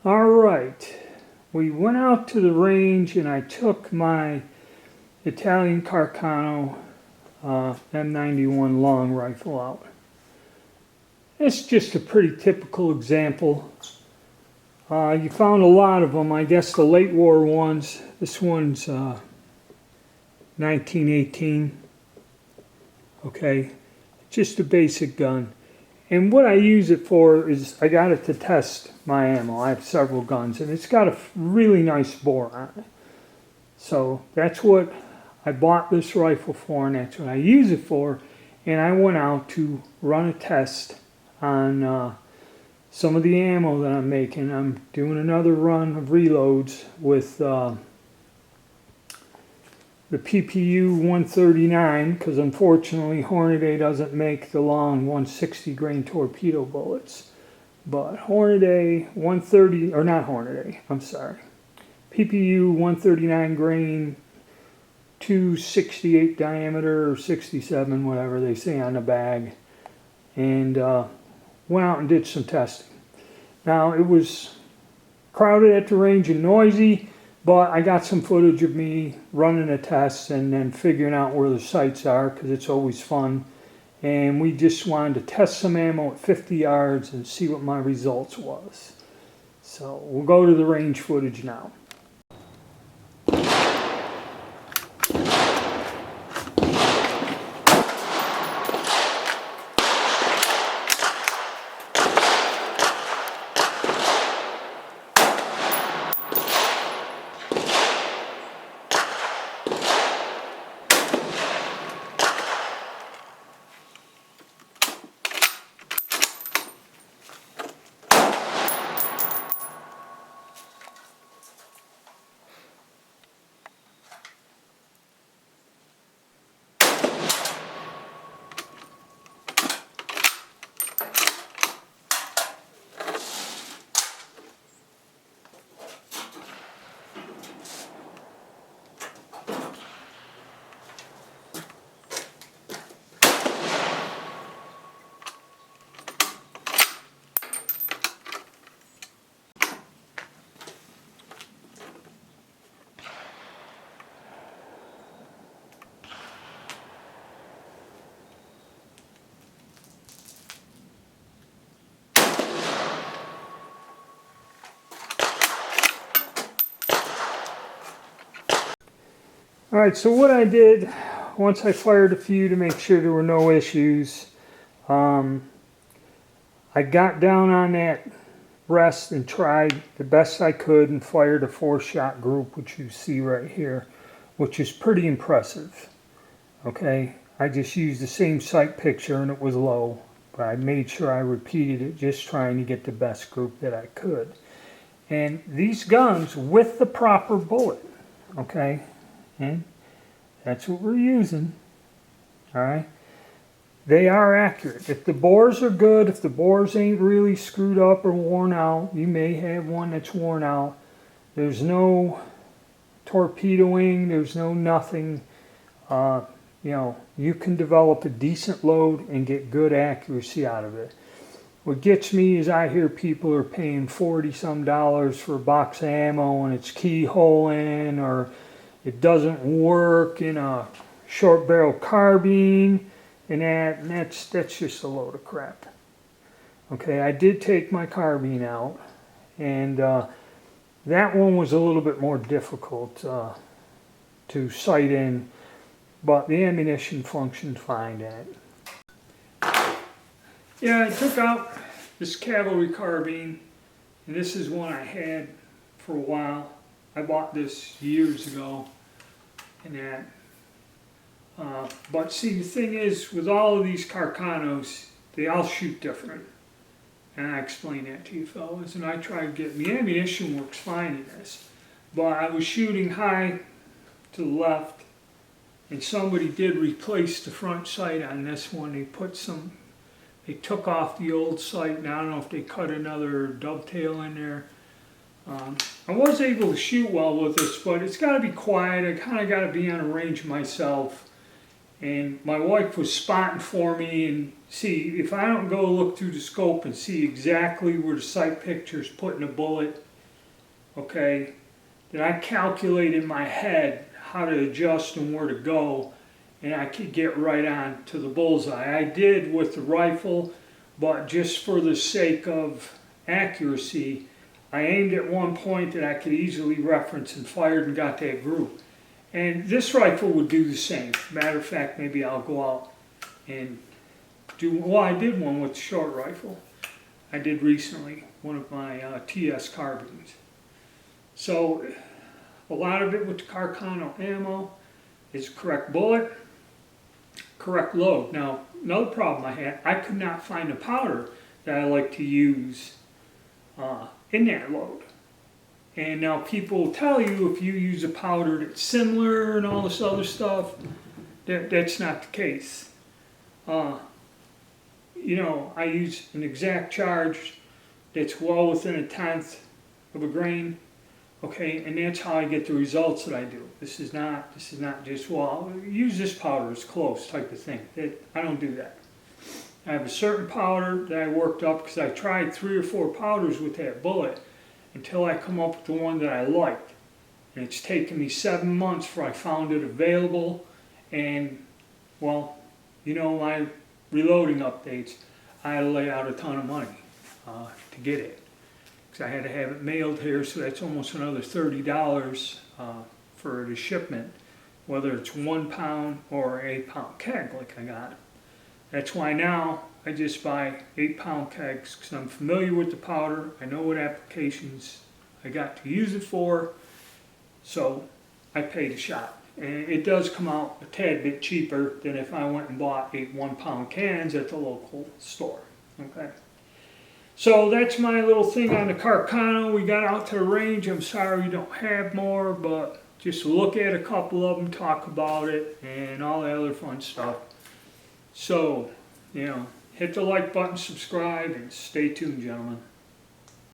All right, we went out to the range and I took my Italian Carcano M91 long rifle out. It's just a pretty typical example. You found a lot of them, I guess the late war ones. This one's 1918. Okay, just a basic gun. And what I use it for is I got it to test my ammo. I have several guns and it's got a really nice bore on it. So that's what I bought this rifle for and that's what I use it for. And I went out to run a test on some of the ammo that I'm making. I'm doing another run of reloads with the PPU 139 because unfortunately Hornady doesn't make the long 160 grain torpedo bullets. But Hornady 130, or not Hornady, I'm sorry. PPU 139 grain, 268 diameter or 67, whatever they say on the bag. And went out and did some testing. Now it was crowded at the range and noisy, but I got some footage of me running a test and then figuring out where the sights are because it's always fun. And we just wanted to test some ammo at 50 yards and see what my results was. So we'll go to the range footage now. All right, so what I did, once I fired a few to make sure there were no issues, I got down on that rest and tried the best I could and fired a 4-shot group, which you see right here, which is pretty impressive. Okay, I just used the same sight picture and it was low, but I made sure I repeated it just trying to get the best group that I could. And these guns with the proper bullet, okay, and that's what we're using, all right? They are accurate. If the bores are good, if the bores ain't really screwed up or worn out, you may have one that's worn out. There's no torpedoing, there's no nothing. You know, you can develop a decent load and get good accuracy out of it. What gets me is I hear people are paying $40-some for a box of ammo and it's keyholing or it doesn't work in a short barrel carbine and that's just a load of crap. Okay, I did take my carbine out and that one was a little bit more difficult to sight in, but the ammunition functioned fine in it. Yeah, I took out this cavalry carbine and this is one I had for a while. I bought this years ago and that. But see, the thing is, with all of these Carcanos, they all shoot different. And I explained that to you fellas. And I tried to get, the ammunition works fine in this. But I was shooting high to the left. And somebody did replace the front sight on this one. They took off the old sight. And I don't know if they cut another dovetail in there. I was able to shoot well with this, but it's got to be quiet. I kind of got to be on a range myself. And my wife was spotting for me and see, if I don't go look through the scope and see exactly where the sight picture is putting a bullet, okay, that I calculate in my head how to adjust and where to go, and I could get right on to the bullseye. I did with the rifle, but just for the sake of accuracy, I aimed at one point that I could easily reference and fired and got that group. And this rifle would do the same. Matter of fact, maybe I'll go out and do, well, I did one with the short rifle. I did recently, one of my TS carbines. So a lot of it with the Carcano ammo is correct bullet, correct load. Now, another problem I had, I could not find a powder that I like to use in that load. And now people will tell you if you use a powder that's similar and all this other stuff, that's not the case. You know, I use an exact charge that's well within a tenth of a grain, okay, and that's how I get the results that I do. This is not just, well, use this powder, it's close type of thing. I don't do that. I have a certain powder that I worked up because I tried 3 or 4 powders with that bullet until I come up with the one that I liked. And it's taken me 7 months before I found it available. And, well, you know, my reloading updates, I had to lay out a ton of money to get it. Because I had to have it mailed here, so that's almost another $30 for the shipment, whether it's 1 pound or 8 pound keg like I got. That's why now I just buy 8 pound kegs because I'm familiar with the powder. I know what applications I got to use it for, so I paid a shot. And it does come out a tad bit cheaper than if I went and bought 8 1 pound cans at the local store. Okay. So that's my little thing on the Carcano. We got out to the range. I'm sorry we don't have more, but just look at a couple of them, talk about it, and all the other fun stuff. So, you know, hit the like button, subscribe, and stay tuned, gentlemen.